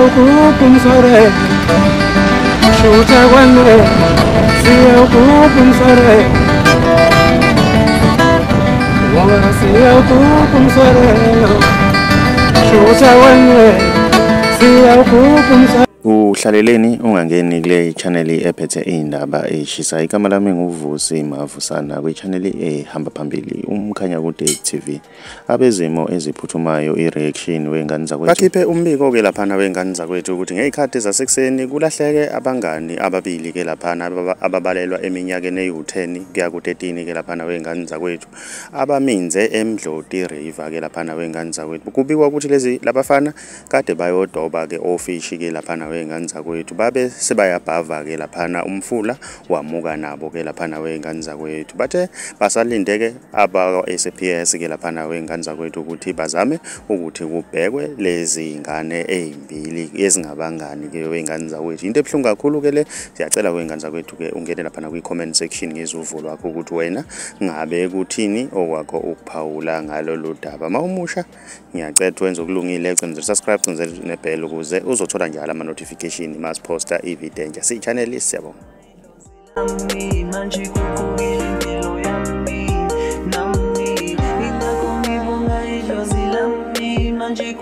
ukupumsore shuta kwane siya ukupumsore ngoba siya ukupumsore shuta kwane siya ukupumsore. Uhlaleleni ungangeni kule channel ephethe indaba eshisa. Igama lami nguVusi Mavusana kwi channel ehamba phambili umkhanya kude TV. Abezimo eziphuthumayo ireaction wengane zakwethu bakhiphe umbiko ke lapha wengane zakwethu ukuthi ngezikhathi zasekuseni kulahleke abangani ababili ke lapha ababalelwa eminyakeni eyi10 kuya ku13 ke lapha wengane zakwethu abaminze emdloti river ke lapha wengane zakwethu. Kubikwa ukuthi lezi labafana kade bayodoba ke ofishi ke lapha wengane zakwethu babe sebayabhava ke laphana umfula wamuka nabo ke laphana wengane zakwethu bathe basalindeke aba SPS ke laphana wengane zakwethu ukuthi bazame ukuthi kubhekwe lezi ngane ezimbili ezingabangani ke wengane zakwethu. Into ebhlungu kakhulu ke le siyacela wengane zakwethu ke ungene laphana kwi comment section ngezuvu lwakho ukuthi wena ngabe kuthini okwakho ukuphawula ngalo lodaba. Mawumusha ngiyacela wenze okulungile ecenzela subscribe cenzel nebell ukuze uzothola njalo ama notification mas posta ivideo entsha si channel siyabonga. Manje kukubili impilo yami nami ingakho ngibonga idlozi lami manje